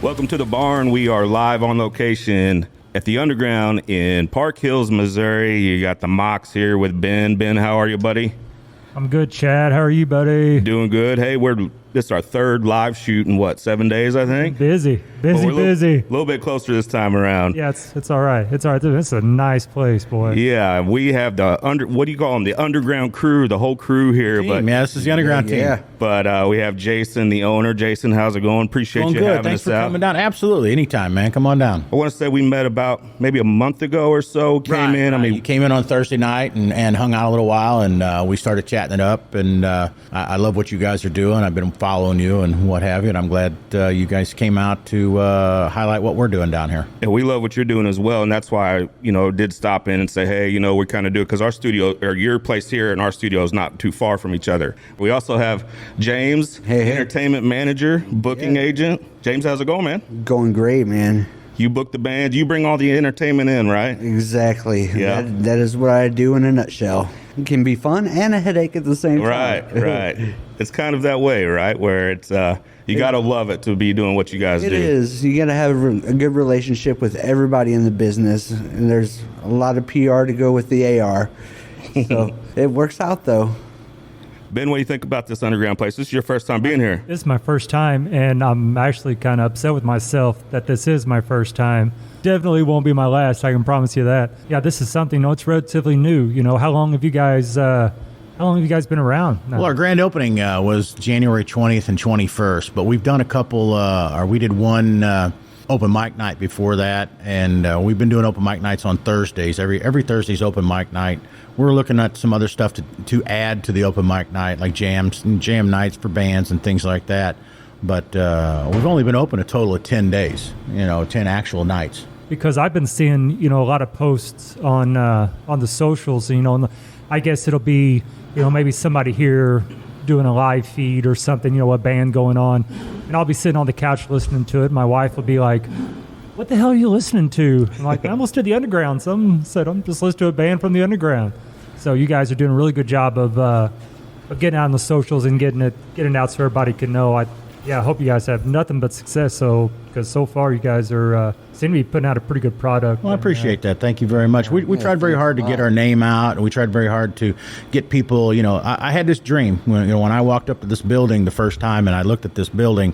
Welcome to the barn. We are live on location at the Underground in Park Hills, Missouri. You got the Mox here with Ben. Ben, how are you, buddy? I'm good, Chad. How are you, buddy? Doing good. Hey, this is our third live shoot in 7 days, I think? Busy. A busy. little bit closer this time around. Yeah, it's all right. It's all right. It's a nice place, boy. Yeah, we have what do you call them? The underground crew, the whole crew here. Yeah, this is the underground team. Yeah. But we have Jason, the owner. Jason, how's it going? Appreciate you having us out. Thanks for coming down. Absolutely. Anytime, man. Come on down. I want to say we met about maybe a month ago or so. Came in. I mean, you came in on Thursday night and hung out a little while, and we started chatting it up. And I love what you guys are doing. I've been following you and what have you, and I'm glad you guys came out to highlight what we're doing down here. And we love what you're doing as well, and that's why I did stop in and say, hey, we kind of do it because our studio, or your place here and our studio, is not too far from each other. We also have James, entertainment manager, booking agent. James, how's it going, man? Going great, man. You book the band, you bring all the entertainment in, right? Exactly. Yeah. That is what I do in a nutshell. It can be fun and a headache at the same time. Right. It's kind of that way, right? Where it's you got to love it to be doing what you guys do. It is. You got to have a good relationship with everybody in the business, and there's a lot of PR to go with the AR. So it works out, though. Ben, what do you think about this underground place? This is your first time being here. This is my first time, and I'm actually kind of upset with myself that this is my first time. Definitely won't be my last, I can promise you that. Yeah, this is something, it's relatively new. How long have you guys been around now? Well, our grand opening was January 20th and 21st, but we've done a couple, we did one open mic night before that, and we've been doing open mic nights on Thursdays. Every Thursday's open mic night. We're looking at some other stuff to add to the open mic night, like jam nights for bands and things like that. But we've only been open a total of 10 days, 10 actual nights. Because I've been seeing, a lot of posts on the socials, I guess it'll be, maybe somebody here doing a live feed or something, a band going on, and I'll be sitting on the couch listening to it. My wife will be like, what the hell are you listening to? I'm like, I'm listening to the Underground. Some said I'm just listening to a band from the Underground. So you guys are doing a really good job of getting out on the socials and getting it out so everybody can know. I hope you guys have nothing but success. Because so far you guys are seem to be putting out a pretty good product. Well, I appreciate that. Thank you very much. We tried very hard to get our name out, and we tried very hard to get people. I had this dream when I walked up to this building the first time, and I looked at this building.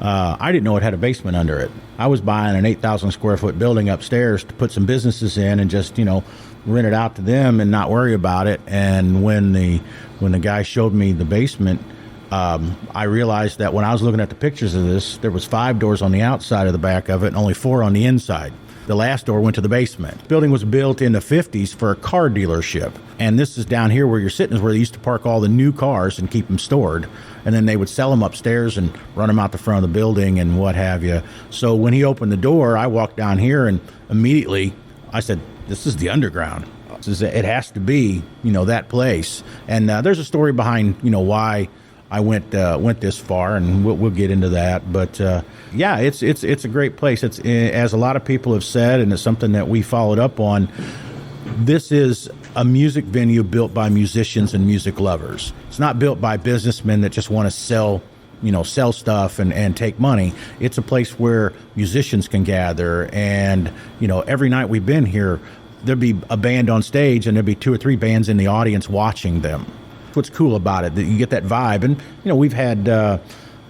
I didn't know it had a basement under it. I was buying an 8,000 square foot building upstairs to put some businesses in and just rent it out to them and not worry about it. And when the guy showed me the basement, I realized that when I was looking at the pictures of this, there was 5 doors on the outside of the back of it and only 4 on the inside. The last door went to the basement. The building was built in the 50s for a car dealership. And this is down here where you're sitting is where they used to park all the new cars and keep them stored. And then they would sell them upstairs and run them out the front of the building and what have you. So when he opened the door, I walked down here and immediately I said, this is the Underground. It has to be, that place. And there's a story behind, why I went this far, and we'll get into that. But it's a great place. It's, as a lot of people have said, and it's something that we followed up on. This is a music venue built by musicians and music lovers. It's not built by businessmen that just want to sell stuff and take money. It's a place where musicians can gather, and every night we've been here, there'd be a band on stage, and there'd be 2 or 3 bands in the audience watching them. What's cool about it, that you get that vibe. And we've had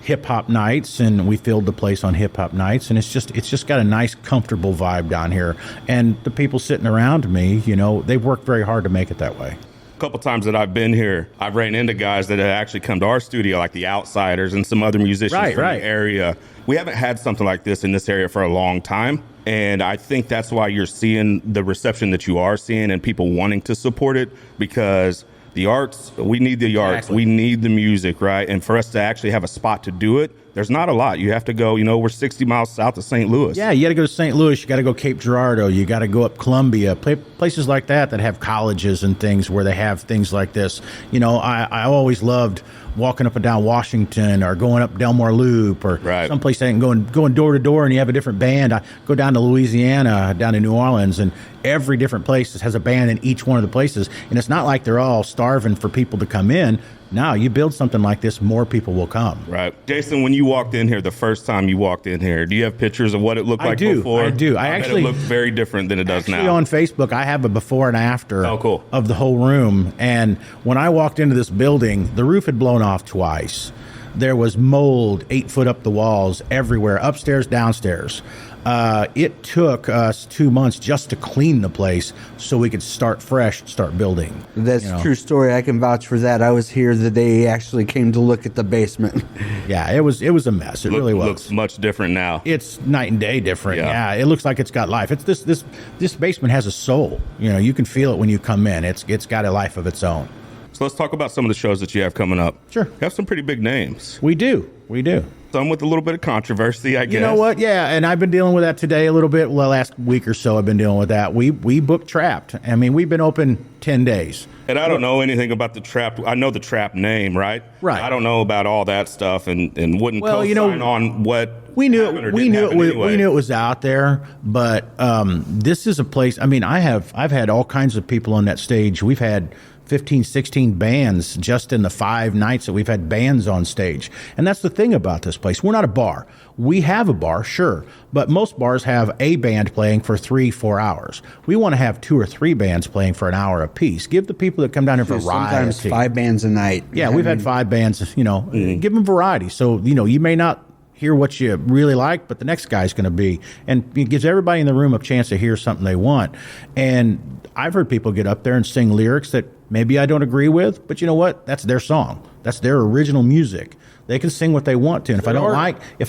hip-hop nights, and we filled the place on hip-hop nights, and it's just got a nice comfortable vibe down here. And the people sitting around me, they've worked very hard to make it that way. A couple times that I've been here, I've ran into guys that have actually come to our studio, like the Outsiders and some other musicians from the area. We haven't had something like this in this area for a long time. And I think that's why you're seeing the reception that you are seeing and people wanting to support it, because the arts, we need the arts, we need the music, right? And for us to actually have a spot to do it, there's not a lot. You have to go, we're 60 miles south of St. Louis. Yeah, you got to go to St. Louis. You got to go Cape Girardeau. You got to go up Columbia, places like that have colleges and things where they have things like this. I always loved walking up and down Washington or going up Delmar Loop or someplace and going door to door, and you have a different band. I go down to Louisiana, down to New Orleans, and every different place has a band in each one of the places. And it's not like they're all starving for people to come in. Now you build something like this, more people will come. Right. Jason, when you walked in here, the first time you walked in here, do you have pictures of what it looked like before? I do. I bet actually, it looked very different than it does actually now. on Facebook, I have a before and after cool. of the whole room. And when I walked into this building, the roof had blown off twice. There was mold 8 foot up the walls everywhere, upstairs, downstairs. It took us 2 months just to clean the place so we could start fresh, start building. That's a true story. I can vouch for that. I was here the day he actually came to look at the basement. Yeah, it was a mess. It really was. Looks much different now. It's night and day different. Yeah, it looks like it's got life. It's this basement has a soul. You can feel it when you come in. It's got a life of its own. So let's talk about some of the shows that you have coming up. Sure. You have some pretty big names. We do. Some with a little bit of controversy, I guess. You know what? Yeah, and I've been dealing with that today a little bit. Well, last week or so I've been dealing with that. We booked Trapped. I mean, we've been open 10 days. And I don't know anything about the Trapped. I know the Trapped name, right? Right. I don't know about all that stuff and wouldn't co-sign on what we knew happened or we didn't knew happen anyway. we knew it was out there, but this is a place. I mean, I've had all kinds of people on that stage. We've had 15, 16 bands just in the 5 nights that we've had bands on stage. And that's the thing about this place. We're not a bar. We have a bar, sure, but most bars have a band playing for 3-4 hours. We want to have 2 or 3 bands playing for an hour apiece. Give the people that come down here variety. Sometimes 5 bands a night. Yeah, we've had 5 bands, give them variety. So, you may not hear what you really like, but the next guy's going to be. And it gives everybody in the room a chance to hear something they want. And I've heard people get up there and sing lyrics that maybe I don't agree with, but you know what? That's their song. That's their original music. They can sing what they want to. And if I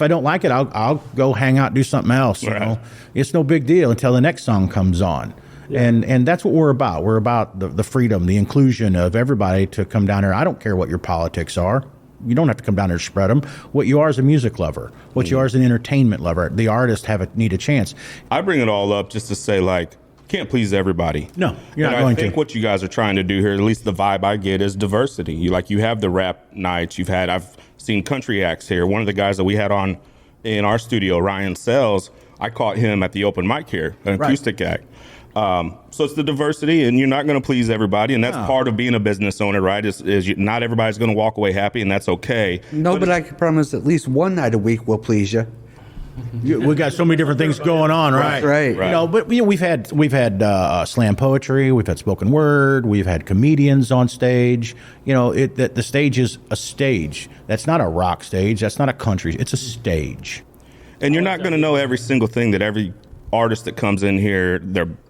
don't like it, I'll go hang out, do something else. Right. It's no big deal until the next song comes on. Yeah. And that's what we're about. We're about the freedom, the inclusion of everybody to come down here. I don't care what your politics are. You don't have to come down here to spread them. What you are is a music lover. What you are is an entertainment lover. The artists need a chance. I bring it all up just to say, can't please everybody. No, you're not going to. I think what you guys are trying to do here, at least the vibe I get, is diversity. You have the rap nights. I've seen country acts here. One of the guys that we had on in our studio, Ryan Sells, I caught him at the open mic here, an acoustic act. So it's the diversity, and you're not going to please everybody, and that's part of being a business owner, right? Not everybody's going to walk away happy, and that's okay. No, but I can promise at least one night a week will please you. We got so many different things going on, right? Right. But we've had slam poetry, we've had spoken word, we've had comedians on stage. The stage is a stage. That's not a rock stage. That's not a country. It's a stage. And you're not going to know every single thing that every artist that comes in here,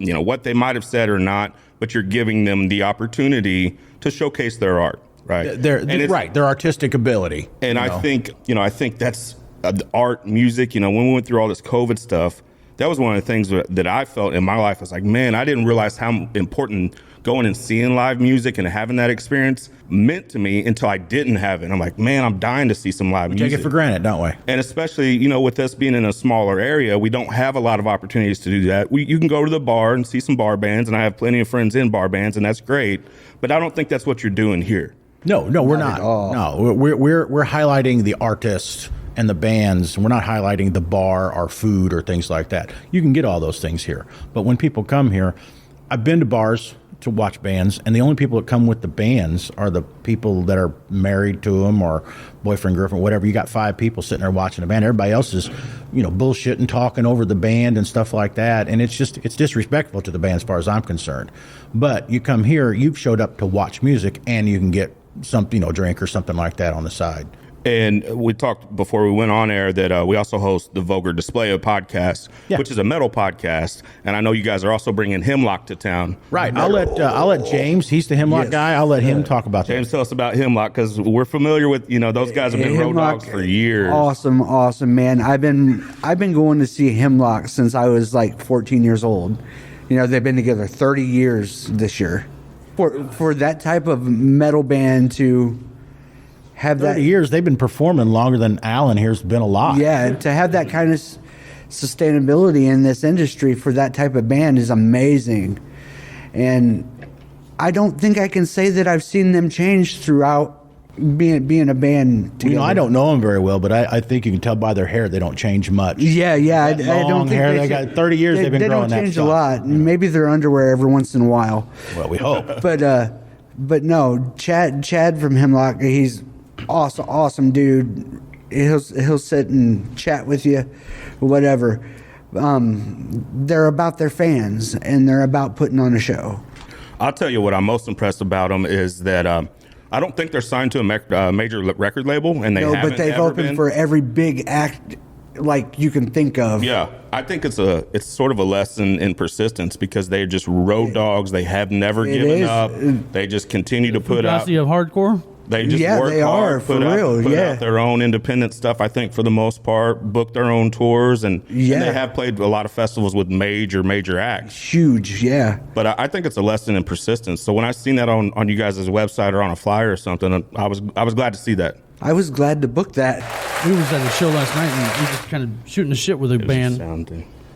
what they might have said or not, but you're giving them the opportunity to showcase their art, right? Their artistic ability. And I think that's the art, music. When we went through all this COVID stuff, that was one of the things that I felt in my life. I was like, man, I didn't realize how important going and seeing live music and having that experience meant to me until I didn't have it. I'm like, man, I'm dying to see some live music. Take it for granted, don't we? And especially, with us being in a smaller area, we don't have a lot of opportunities to do that. You can go to the bar and see some bar bands, and I have plenty of friends in bar bands, and that's great. But I don't think that's what you're doing here. No, we're not. No, we're highlighting the artists and the bands. We're not highlighting the bar or food or things like that. You can get all those things here. But when people come here, I've been to bars to watch bands, and the only people that come with the bands are the people that are married to them or boyfriend, girlfriend, whatever. You got 5 people sitting there watching a band. Everybody else is, bullshitting, talking over the band and stuff like that. And it's disrespectful to the band as far as I'm concerned. But you come here, you've showed up to watch music, and you can get something, drink or something like that on the side. And we talked before we went on air that we also host the Vulgar Display of podcast, which is a metal podcast. And I know you guys are also bringing Hemlock to town. Right. I'll let James. He's the Hemlock guy. I'll let him talk about that. James, tell us about Hemlock, because we're familiar with those guys have been road dogs for years. Awesome, man. I've been going to see Hemlock since I was like 14 years old. They've been together 30 years this year. For that type of metal band to have 30 years, they've been performing longer than Alan here's been alive. Yeah, to have that kind of sustainability in this industry for that type of band is amazing. And I don't think I can say that I've seen them change throughout being a band together. I don't know them very well, but I think you can tell by their hair they don't change much. Yeah. I don't think hair. They got 30 years. They've been growing that. They don't change a lot. Maybe their underwear every once in a while. Well, we hope. But But no, Chad from Hemlock, he's awesome dude. He'll sit and chat with you, whatever. They're about their fans and they're about putting on a show. I'll tell you what I'm most impressed about them is that I don't think they're signed to a major record label, and No, but they've opened for every big act like you can think of. Yeah, I think it's sort of a lesson in persistence because they're just road dogs. They have never given up. They just continue to put out. Of hardcore. They just work hard, put out their own independent stuff, I think, for the most part, book their own tours, and they have played a lot of festivals with major acts. Huge, yeah. But I think it's a lesson in persistence. So when I seen that on you guys' website or on a flyer or something, I was glad to see that. I was glad to book that. We was at a show last night, and we just kind of shooting the shit with a band.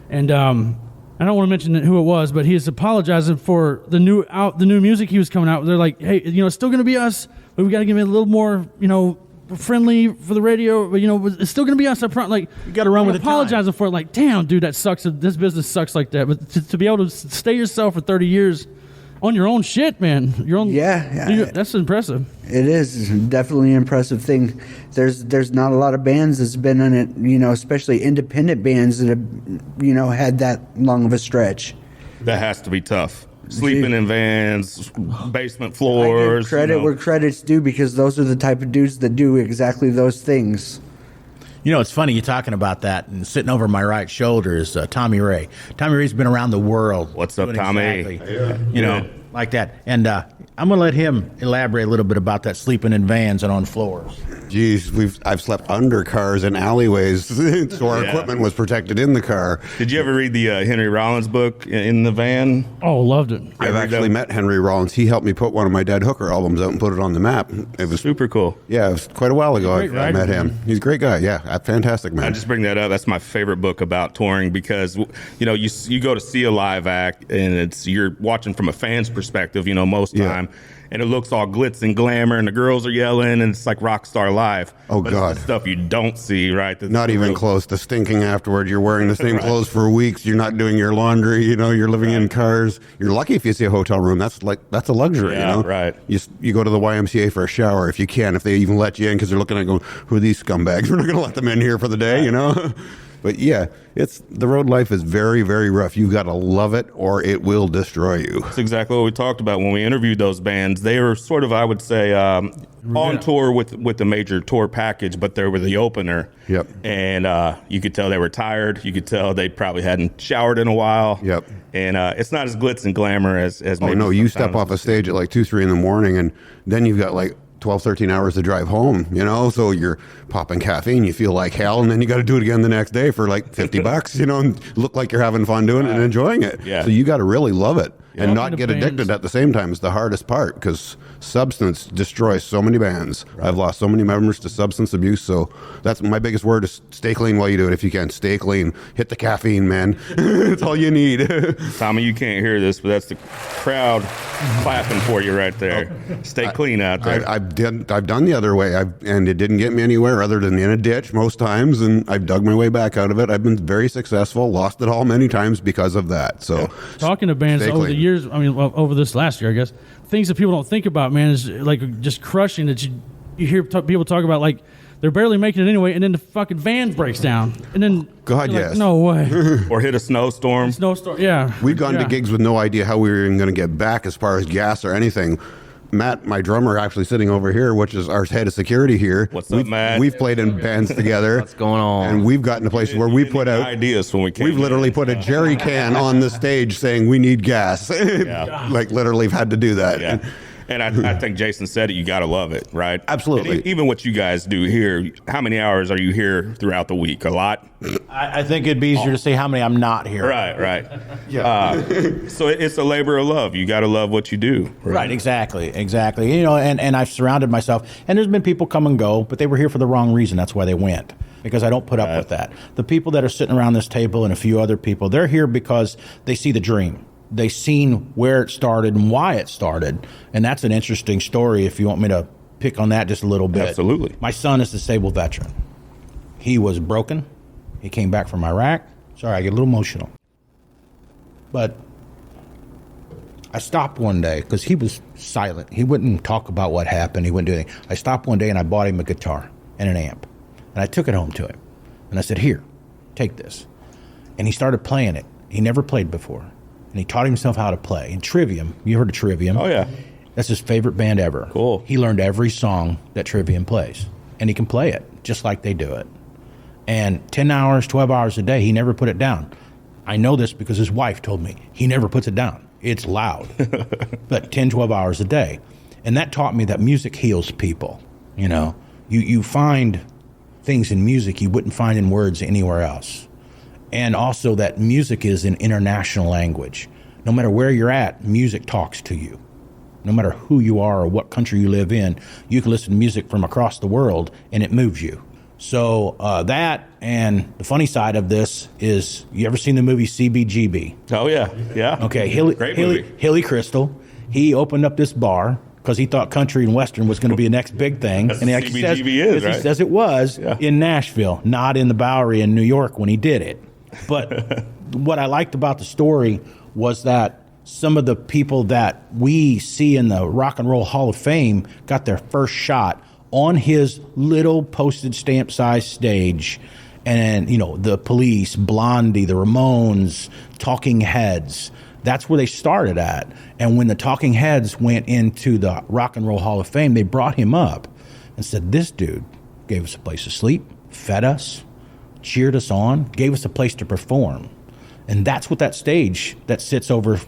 And I don't want to mention who it was, but he is apologizing for the new music he was coming out with. They're like, hey, it's still going to be us, but we got to give it a little more, friendly for the radio. But it's still going to be us up front. Like, you got to run with it. Apologizing for it. Like, damn, dude, that sucks. This business sucks like that. But to be able to stay yourself for 30 years on your own shit, man. That's impressive. It is definitely an impressive thing. There's not a lot of bands that's been on it, especially independent bands that have, had that long of a stretch. That has to be tough. Sleeping in vans, basement floors. I give credit where credit's due because those are the type of dudes that do exactly those things. It's funny you're talking about that, and sitting over my right shoulder is Tommy Ray. Tommy Ray's been around the world. What's up, Tommy? Like that. And I'm going to let him elaborate a little bit about that sleeping in vans and on floors. Geez, I've slept under cars and alleyways, so our equipment was protected in the car. Did you ever read the Henry Rollins book, In the Van? Oh, loved it. I've actually met Henry Rollins. He helped me put one of my Dead Hooker albums out and put it on the map. It was super cool. Yeah, it was quite a while ago I met him. He's a great guy. Yeah, fantastic man. I just bring that up. That's my favorite book about touring because you go to see a live act and you're watching from a fan's perspective, most time. And it looks all glitz and glamour, and the girls are yelling, and it's like Rockstar Live. Oh, God. It's the stuff you don't see, right? Not even close. The stinking afterward. You're wearing the same clothes for weeks. You're not doing your laundry. You're living in cars. You're lucky if you see a hotel room. That's a luxury. Right. You go to the YMCA for a shower if you can, if they even let you in, because they're looking at going, who are these scumbags? We're not going to let them in here for the day. But yeah, the road life is very, very rough. You've got to love it or it will destroy you. That's exactly what we talked about when we interviewed those bands. They were sort of, I would say, on tour with the major tour package, but they were the opener. Yep. And you could tell they were tired. You could tell they probably hadn't showered in a while. Yep. And it's not as glitz and glamour as maybe. Oh, no, you step off a stage at like 2, 3 in the morning, and then you've got like 12, 13 hours to drive home, so you're popping caffeine, you feel like hell, and then you got to do it again the next day for like $50, and look like you're having fun doing it and enjoying it. Yeah. So you got to really love it and not get addicted at the same time is the hardest part, because substance destroys so many bands. I've lost so many members to substance abuse, so that's my biggest word is stay clean while you do it. If you can, stay clean. Hit the caffeine, man. That's all you need. Tommy, you can't hear this, but that's the crowd clapping for you right there. Stay clean out there. I've done the other way, and it didn't get me anywhere other than in a ditch most times, and I've dug my way back out of it. I've been very successful, lost it all many times because of that. So talking to bands over the years, over this last year, I guess, things that people don't think about, man, is like just crushing that you hear people talk about, like they're barely making it anyway, and then the fucking van breaks down, and then yes, no way, or hit a snowstorm. Yeah, we've gone to gigs with no idea how we were even going to get back as far as gas or anything. Matt, my drummer, actually sitting over here, which is our head of security here. What's up, Matt? We've played in bands together. What's going on? And we've gotten to places where we put out ideas when we came. We've literally put a jerry can on the stage saying we need gas. Like literally, have had to do that. Yeah. And I think Jason said it. You got to love it, right? Absolutely. And even what you guys do here. How many hours are you here throughout the week? A lot. I think it'd be easier to say how many I'm not here. Right. Yeah. So it's a labor of love. You got to love what you do. Right. Exactly. And I've surrounded myself. And there's been people come and go, but they were here for the wrong reason. That's why they went. Because I don't put up with that. The people that are sitting around this table and a few other people, they're here because they see the dream. They've seen where it started and why it started. And that's an interesting story if you want me to pick on that just a little bit. Absolutely. My son is a disabled veteran. He was broken. He came back from Iraq. Sorry, I get a little emotional. But I stopped one day because he was silent. He wouldn't talk about what happened. He wouldn't do anything. I stopped one day and I bought him a guitar and an amp. And I took it home to him. And I said, here, take this. And he started playing it. He never played before. And he taught himself how to play. And Trivium, you heard of Trivium? Oh, yeah. That's his favorite band ever. Cool. He learned every song that Trivium plays. And he can play it just like they do it. And 10 hours, 12 hours a day, he never put it down. I know this because his wife told me. He never puts it down. It's loud. But 10, 12 hours a day. And that taught me that music heals people. You know, you find things in music you wouldn't find in words anywhere else. And also that music is an international language. No matter where you're at, music talks to you. No matter who you are or what country you live in, you can listen to music from across the world and it moves you. So that, and the funny side of this is, you ever seen the movie CBGB? Oh, yeah. Yeah. Okay, Great movie. Hilly Crystal, he opened up this bar because he thought country and western was going to be the next big thing. That's and what CBGB he says it was Yeah. in Nashville, not in the Bowery in New York when he did it. But what I liked about the story was that some of the people that we see in the Rock and Roll Hall of Fame got their first shot on his little postage stamp size stage. And, you know, the Police, Blondie, the Ramones, Talking Heads, that's where they started at. And when the Talking Heads went into the Rock and Roll Hall of Fame, they brought him up and said, this dude gave us a place to sleep, fed us, cheered us on, gave us a place to perform. And that's what that stage that sits over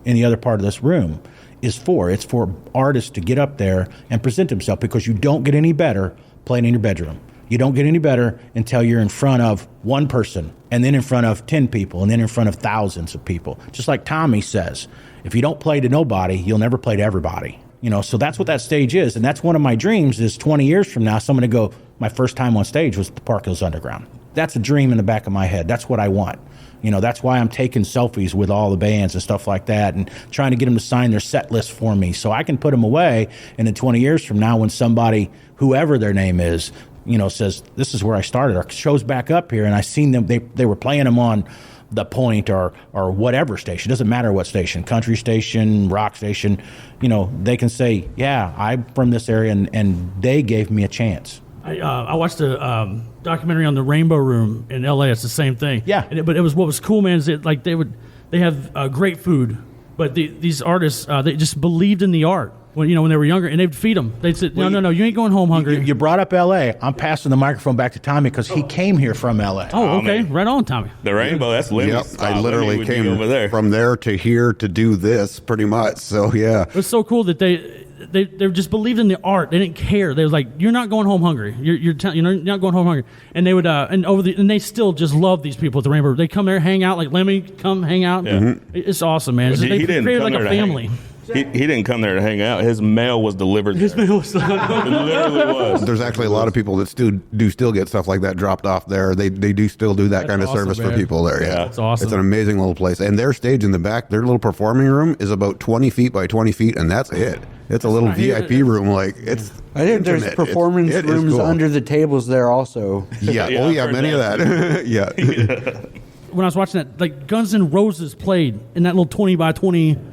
in the other part of this room is for. It's for artists to get up there and present themselves, because you don't get any better playing in your bedroom. You don't get any better until you're in front of one person, and then in front of 10 people, and then in front of thousands of people. Just like Tommy says, if you don't play to nobody, you'll never play to everybody. You know, so that's what that stage is. And that's one of my dreams, is 20 years from now, someone to go, my first time on stage was the Park Hills Underground. That's a dream in the back of my head. That's what I want. You know, that's why I'm taking selfies with all the bands and stuff like that, and trying to get them to sign their set list for me so I can put them away. And in 20 years from now, when somebody, whoever their name is, you know, says, this is where I started, or shows back up here, and I seen them, they were playing them on the Point or whatever station, doesn't matter what station, country station, rock station, you know, they can say, yeah, I'm from this area, and they gave me a chance. I watched a documentary on the Rainbow Room in LA. It's the same thing. Yeah. But it was, what was cool, man, is that like they have great food, but these artists they just believed in the art when they were younger, and they'd feed them. They'd say, no, you ain't going home hungry. You brought up L.A. I'm passing the microphone back to Tommy because he came here from L.A. Oh, okay, right on, Tommy. The Rainbow, that's Lemmy. Yep, I literally Lemmy would be came over there. from there to here to do this, pretty much. So yeah, It was so cool that they just believed in the art. They didn't care. They was like, you're not going home hungry. You're not going home hungry. And they would and they still just love these people at the Rainbow. They come there, hang out, like Lemmy, come hang out. Yeah. It's awesome, man. He They didn't created come like a there to hang. family. He didn't come there to hang out. His mail was delivered. His mail was it literally was. there's actually a lot of people that still get stuff like that dropped off there. They do still do that kind of awesome, service man. for people there. Yeah, That's awesome. It's an amazing little place, and their stage in the back, their little performing room is about 20 feet by 20 feet, and that's it. It's a little VIP room, like it's. I think there's intimate. performance It is rooms cool. under the tables there also. Yeah, Yeah, oh I've yeah, heard many of that. Yeah. When I was watching that, like Guns N' Roses played in that little 20 by 20 room.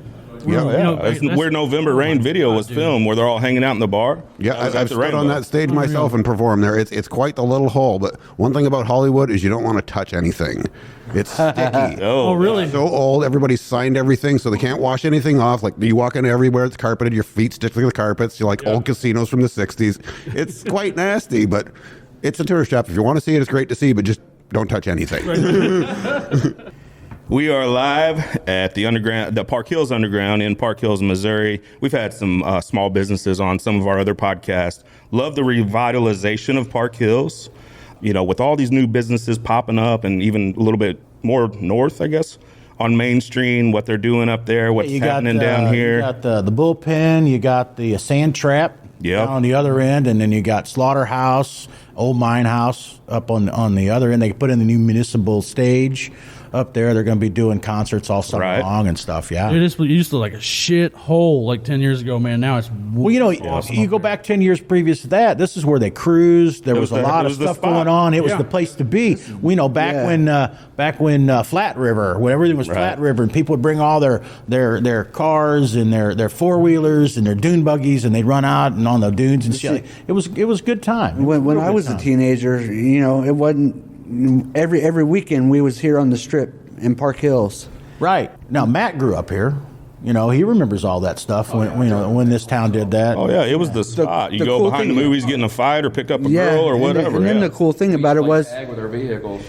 Yeah. That's where November Rain video was filmed, where they're all hanging out in the bar. Yeah, That was at I've the stood on Rainbow. that stage myself and performed there. It's quite the little hole, but one thing about Hollywood is you don't want to touch anything. It's sticky. Oh, really? So old, everybody's signed everything, so they can't wash anything off. Like, you walk in everywhere, it's carpeted, your feet stick to the carpets. You're like old casinos from the 60s. It's quite nasty, but it's a tourist trap. If you want to see it, it's great to see, but just don't touch anything. We are live at the Park Hills Underground in Park Hills, Missouri. We've had some small businesses on some of our other podcasts. Love the revitalization of Park Hills. You know, with all these new businesses popping up, and even a little bit more north, I guess, on Main Street, what they're doing up there, what's happening down here. You got the bullpen, you got the sand trap Yep. on the other end, and then you got Slaughterhouse, Old Mine House up on the other end. They put in the new municipal stage. up there. They're going to be doing concerts all summer long and stuff. Yeah. It used to look like a shit hole like 10 years ago, man. Now it's well, awesome you go back 10 years previous to that. This is where they cruised. There was a lot of stuff going on. It was the place to be. We know back when Flat River, when everything was Flat River, and people would bring all their cars and their four wheelers and their dune buggies, and they'd run out and on the dunes and shit. It was a good time. When I was a teenager, it wasn't every weekend we was here on the Strip in Park Hills. Right. Now Matt grew up here. He remembers all that stuff when this town did that. Oh yeah, it was the spot. You go behind the movies, get in a fight, or pick up a girl, or whatever. And then the cool thing about it was with our vehicles.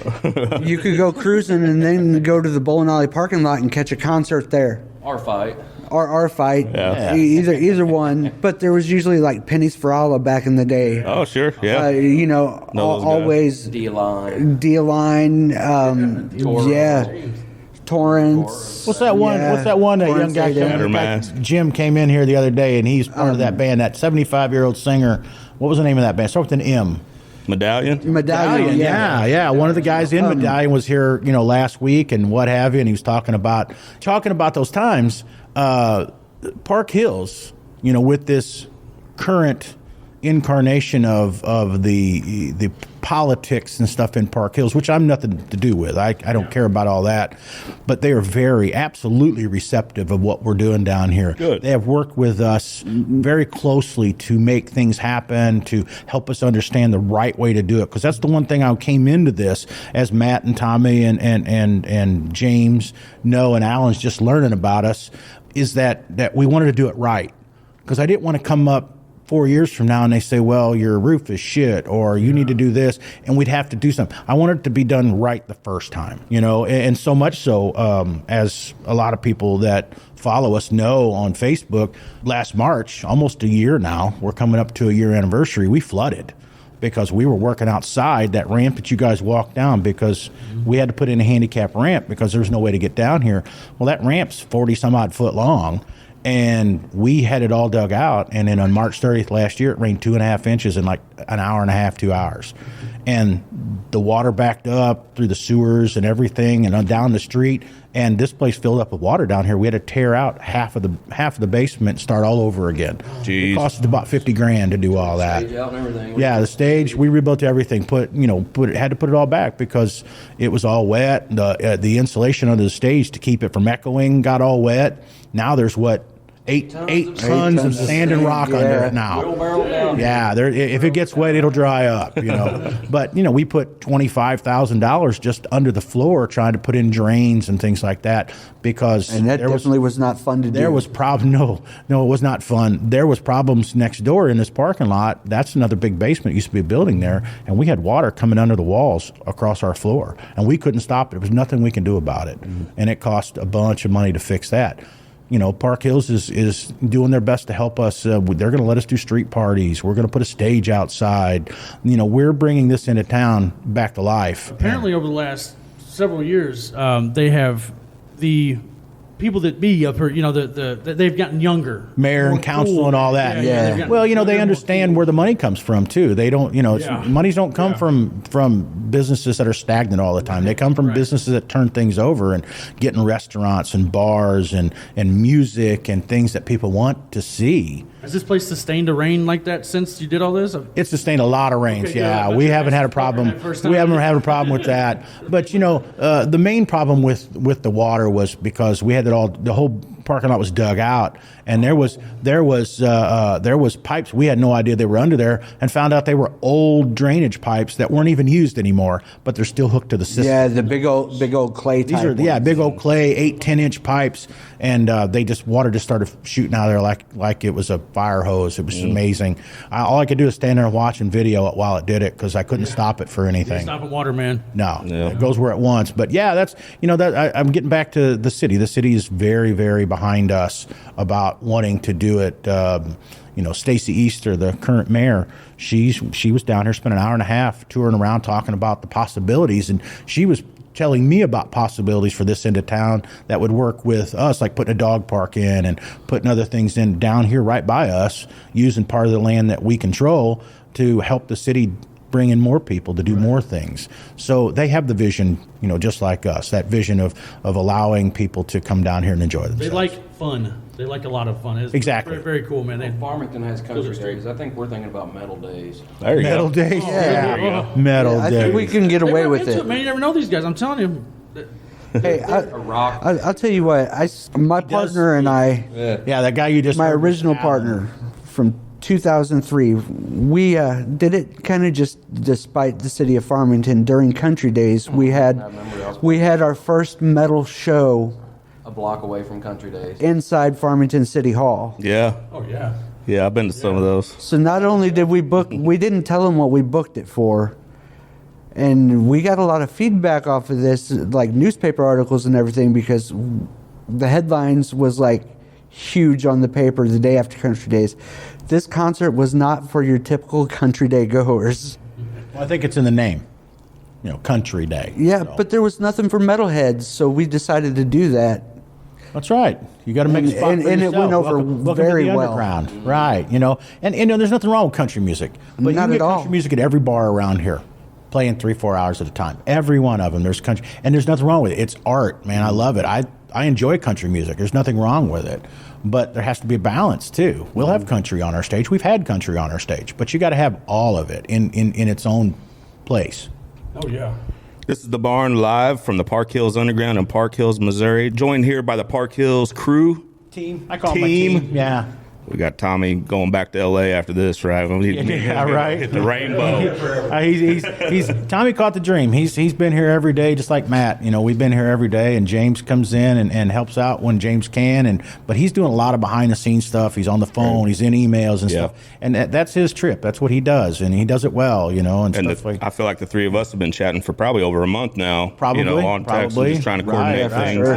you could go cruising and then go to the bowling alley parking lot and catch a concert there. Our fight. Our fight. Yeah. Either one. But there was usually like pennies for Allah back in the day. Oh sure, yeah. Always D-line. Torrance. What's that one? What's that one? That young guy, Jim, came in here the other day, and he's part of that band. That 75-year-old singer. What was the name of that band? Start with an M. Medallion. Yeah. One of the guys in Medallion was here, last week and what have you, and he was talking about those times. Park Hills, with this current incarnation of the politics and stuff in Park Hills, which I'm nothing to do with. I don't care about all that, but they are absolutely receptive of what we're doing down here. Good. They have worked with us very closely to make things happen, to help us understand the right way to do it. Because that's the one thing I came into this, as Matt and Tommy and James know, and Alan's just learning about us, is that we wanted to do it right. Because I didn't want to come up 4 years from now and they say, well, your roof is shit, or you need to do this, and we'd have to do something. I wanted it to be done right the first time, and so much so, as a lot of people that follow us know on Facebook, last March, almost a year now, we're coming up to a year anniversary, we flooded because we were working outside that ramp that you guys walked down, because we had to put in a handicap ramp because there's no way to get down here. Well, that ramp's 40 some odd foot long. And we had it all dug out. And then on March 30th last year, it rained 2.5 inches in like an hour and a half, 2 hours. And the water backed up through the sewers and everything and down the street. And this place filled up with water down here. We had to tear out half of the basement and start all over again. Jeez. It cost us about $50,000 to do all that. Stage out and everything. Yeah, the stage, we rebuilt everything. Had to put it all back because it was all wet. The insulation under the stage to keep it from echoing got all wet. Now there's eight tons of sand and rock under it now. Yeah, if it gets wet, it'll dry up. But we put $25,000 just under the floor trying to put in drains and things like that, because that definitely was not fun to do. There was problem. No, it was not fun. There was problems next door in this parking lot. That's another big basement. It used to be a building there, and we had water coming under the walls across our floor, and we couldn't stop it. There was nothing we can do about it, and it cost a bunch of money to fix that. Park Hills is doing their best to help us. They're going to let us do street parties. We're going to put a stage outside. We're bringing this into town back to life. Apparently, over the last several years, they have the people that be up here, they've gotten younger. Mayor and council and all that. Yeah. Well, they understand where the money comes from too. They don't, monies don't come from businesses that are stagnant all the time. They come from businesses that turn things over and getting restaurants and bars and music and things that people want to see. Has this place sustained a rain like that since you did all this? It's sustained a lot of rains. Okay, yeah, we haven't had a problem. We haven't had a problem with that. But the main problem with the water was because we had the whole parking lot was dug out, and there was pipes. We had no idea they were under there, and found out they were old drainage pipes that weren't even used anymore, but they're still hooked to the system. Yeah, the big old clay. These are big old clay 8-10 inch pipes, and water just started shooting out of there like it was a fire hose. It was amazing. All I could do is stand there and watch and video it while it did it, because I couldn't stop it for anything. Stop at water, man. No, it goes where it wants. But yeah, that's I'm getting back to the city. The city is very, very behind us about wanting to do it. Stacy Easter, the current mayor, she was down here, spent an hour and a half touring around talking about the possibilities, and she was telling me about possibilities for this end of town that would work with us, like putting a dog park in and putting other things in down here right by us, using part of the land that we control to help the city bring in more people to do more things. So they have the vision, just like us, that vision of allowing people to come down here and enjoy themselves. They like fun. They like a lot of fun. It's Exactly. very, very cool, man. Farmington has country days. I think we're thinking about metal days. There you Metal go. days, there you yeah. Metal I days. think we can get away with into it. man. You never know these guys. I'm telling you. Hey, A rock. I'll tell you what. My partner and I, Yeah, that guy you just my heard was original Alan. partner from 2003, we did it kind of just despite the city of Farmington during Country Days. We had our first metal show A block away from country days. inside Farmington City Hall. Yeah. Oh yeah. Yeah, I've been to some of those. So not only did we book, we didn't tell them what we booked it for. And we got a lot of feedback off of this, like newspaper articles and everything, because the headlines was like huge on the paper the day after Country Days. This concert was not for your typical Country Day goers. Well, I think it's in the name, Country Day. Yeah, So, but there was nothing for metalheads, so we decided to do that. that's right. You got to make a spot And for it yourself. went over Welcome very to the well. underground. Right, and there's nothing wrong with country music. But Not you can at get all. country music at every bar around here, playing 3-4 hours at a time. Every one of them, there's country, and there's nothing wrong with it. It's art, man. I love it. I enjoy country music. There's nothing wrong with it. But there has to be a balance too. We'll have country on our stage. We've had country on our stage, but you got to have all of it in its own place. Oh yeah. This is The Barn live from the Park Hills Underground in Park Hills, Missouri. Joined here by the Park Hills crew. Team. I call it my team. Yeah. We got Tommy going back to L.A. after this, right? Yeah, right. Hit the rainbow. He's Tommy caught the dream. He's been here every day, just like Matt. We've been here every day, and James comes in and helps out when James can. But he's doing a lot of behind the scenes stuff. He's on the phone. He's in emails and stuff. And that's his trip. That's what he does, and he does it well. And stuff like. I feel like the three of us have been chatting for probably over a month now. Probably, on text and just trying to coordinate Right, things. sure.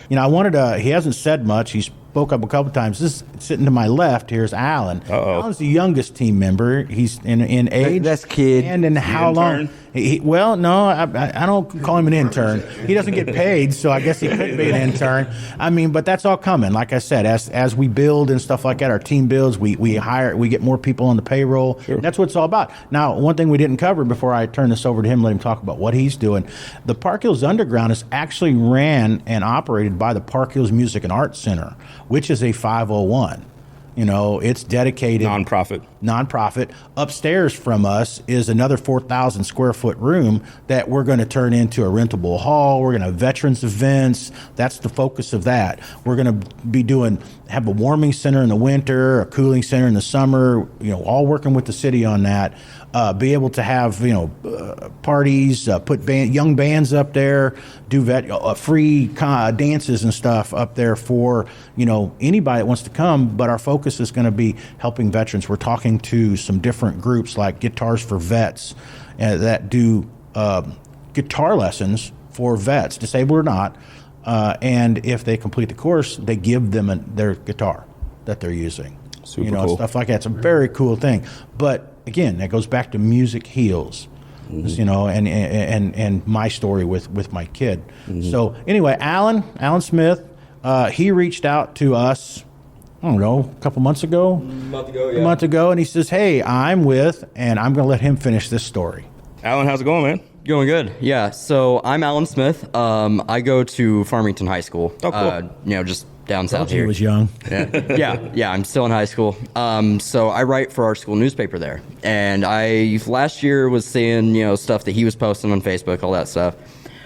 And I wanted to. He hasn't said much. He spoke up a couple times. This sitting to my left here is Alan. Uh-oh. Alan's the youngest team member. He's in age. That's kid. And in how long? intern? Well, no, I don't call him an intern. He doesn't get paid, so I guess he could be an intern. But that's all coming. Like I said, as we build and stuff like that, our team builds. We hire. We get more people on the payroll. Sure. That's what it's all about. Now, one thing we didn't cover before I turn this over to him, let him talk about what he's doing. The Park Hills Underground is actually ran and operated by the Park Hills Music and Arts Center, which is a 501. It's dedicated nonprofit. Upstairs from us is another 4,000 square foot room that we're going to turn into a rentable hall. We're going to have veterans events. That's the focus of that. We're going to be have a warming center in the winter, a cooling center in the summer, all working with the city on that. Be able to have parties, put young bands up there, do free dances and stuff up there for anybody that wants to come. But our focus is going to be helping veterans. We're talking to some different groups like Guitars for Vets that do guitar lessons for vets, disabled or not. And if they complete the course, they give them their guitar that they're using. Super cool. Stuff like that. It's a very cool thing. But again, that goes back to music heals, and my story with my kid. So anyway, Alan Smith, he reached out to us, I don't know, a couple months ago. A month ago, and he says, "Hey, I'm going to let him finish this story." Alan, how's it going, man? Going good. Yeah. So I'm Alan Smith. I go to Farmington High School. Oh, cool. Just down south He here. was young. Yeah. I'm still in high school. So I write for our school newspaper there, and I last year was seeing stuff that he was posting on Facebook, all that stuff.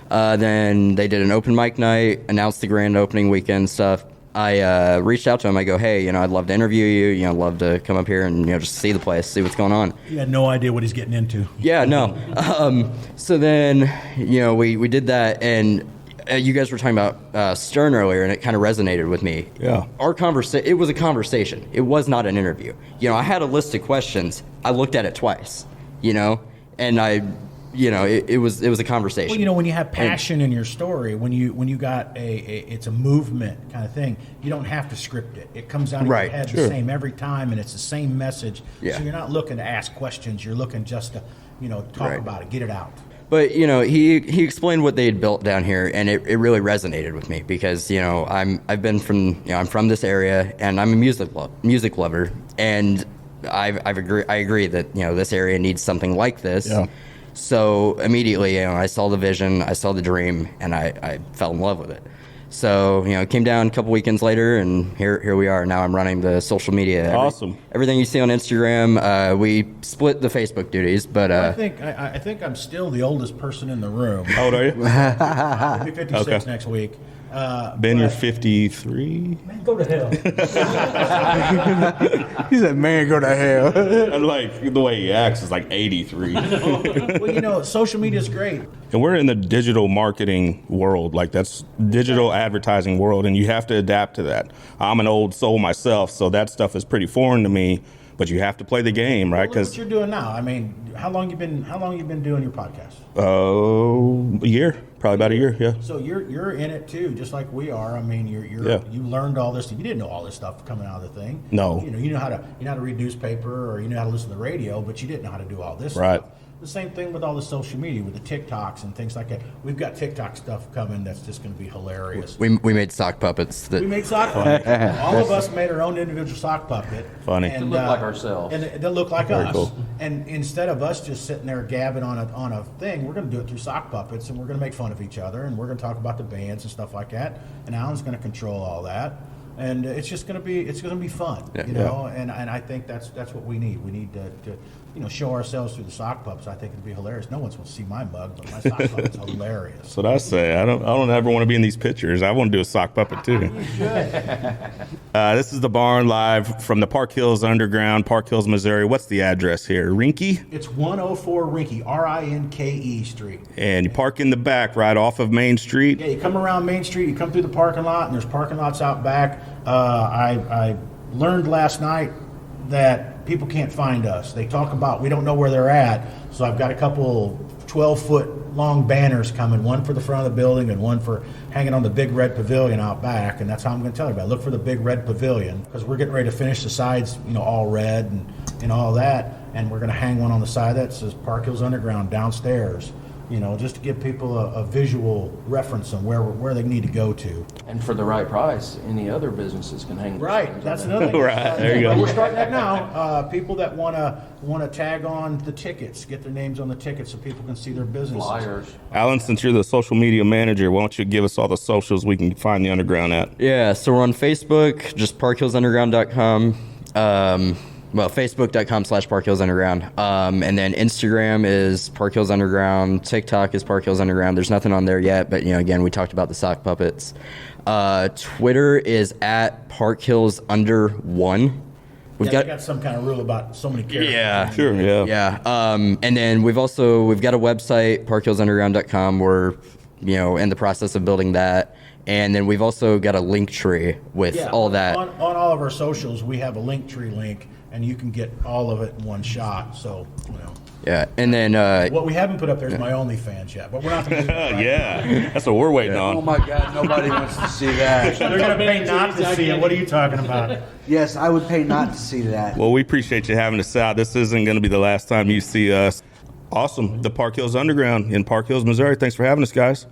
Then they did an open mic night, announced the grand opening weekend stuff. I reached out to him. I go, hey, I'd love to interview you. I'd love to come up here and just see the place, see what's going on. He had no idea what he's getting into. Yeah, no. So then, we did that, and you guys were talking about Stern earlier, and it kind of resonated with me. Yeah. It was a conversation. It was not an interview. I had a list of questions. I looked at it twice, and it was a conversation. Well, when you have passion in your story, when you got it's a movement kind of thing, you don't have to script it. It comes out of Right. your head Sure. the same every time, and it's the same message. Yeah. So you're not looking to ask questions. You're looking just to, talk Right. about it, get it out. But he explained what they had built down here, and it really resonated with me because I'm from this area, and I'm a music lover, and I agree that this area needs something like this. Yeah. So immediately, I saw the vision, I saw the dream, and I fell in love with it. So it came down a couple weekends later, and here we are. Now I'm running the social media. Awesome. Everything you see on Instagram. We split the Facebook duties, but I think I'm still the oldest person in the room. How old are you? I'll be 56 Okay. next week. Ben, you're 53. Man, go to hell. He said, "Man, go to hell." And like the way he acts is like 83. Well, social media is great. And we're in the digital marketing world, like that's digital advertising world, and you have to adapt to that. I'm an old soul myself, so that stuff is pretty foreign to me. But you have to play the game, right? Look what you're doing now. I mean, how long you been doing your podcast? A year, probably about a year, yeah. So you're in it too, just like we are. I mean, Yeah. you learned all this. You didn't know all this stuff coming out of the thing. No. You know how to read newspaper, or you know how to listen to the radio, but you didn't know how to do all this Right. stuff. The same thing with all the social media, with the TikToks and things like that. We've got TikTok stuff coming that's just going to be hilarious. we made sock puppets. We made sock puppets. All of us made our own individual sock puppet. Funny. And, To look like ourselves. And they'll look like Very us. cool. And instead of us just sitting there gabbing on a thing, we're going to do it through sock puppets, and we're going to make fun of each other, and we're going to talk about the bands and stuff like that. And Alan's going to control all that. And it's just going to be fun, And I think that's what we need. We need to show ourselves through the sock puppets. I think it'd be hilarious. No one's going to see my mug, but my sock puppet's hilarious. That's what I say. I don't ever want to be in these pictures. I want to do a sock puppet too. This is the barn live from the Park Hills Underground, Park Hills, Missouri. What's the address here? Rinke? It's 104 Rinke, Rinke Street. And you park in the back right off of Main Street. Yeah, you come around Main Street, you come through the parking lot, and there's parking lots out back. I learned last night that people can't find us. They talk about we don't know where they're at, so I've got a couple 12-foot long banners coming, one for the front of the building and one for hanging on the big red pavilion out back, and that's how I'm going to tell you about it. Look for the big red pavilion, because we're getting ready to finish the sides, all red and all that, and we're going to hang one on the side that says Park Hills Underground downstairs. Just to give people a visual reference on where they need to go to. And for the right price, any other businesses can hang. Right, that's another thing. Right, there you go. We're starting that now. People that want to tag on the tickets, get their names on the tickets so people can see their businesses. Flyers. Alan, since you're the social media manager, why don't you give us all the socials we can find the underground at? Yeah, so we're on Facebook, just parkhillsunderground.com. Facebook.com/parkhillsunderground. And then Instagram is Park Hills Underground. TikTok is Park Hills Underground. There's nothing on there yet, but again, we talked about the sock puppets. Twitter is at Park Hills Under 1. We've got some kind of rule about so many characters. Yeah. Sure, yeah. Yeah. And then we've got a website, parkhillsunderground.com. We're, in the process of building that. And then we've also got a link tree with all that. On all of our socials, we have a link tree link, and you can get all of it in one shot. So, Yeah. And then, what we haven't put up there is my OnlyFans yet, but we're not going to do that. Right? Yeah, that's what we're waiting Oh on. my God, nobody wants to see that. They're going to pay not to see it. What are you talking about? Yes, I would pay not to see that. Well, we appreciate you having us out. This isn't going to be the last time you see us. Awesome. The Park Hills Underground in Park Hills, Missouri. Thanks for having us, guys.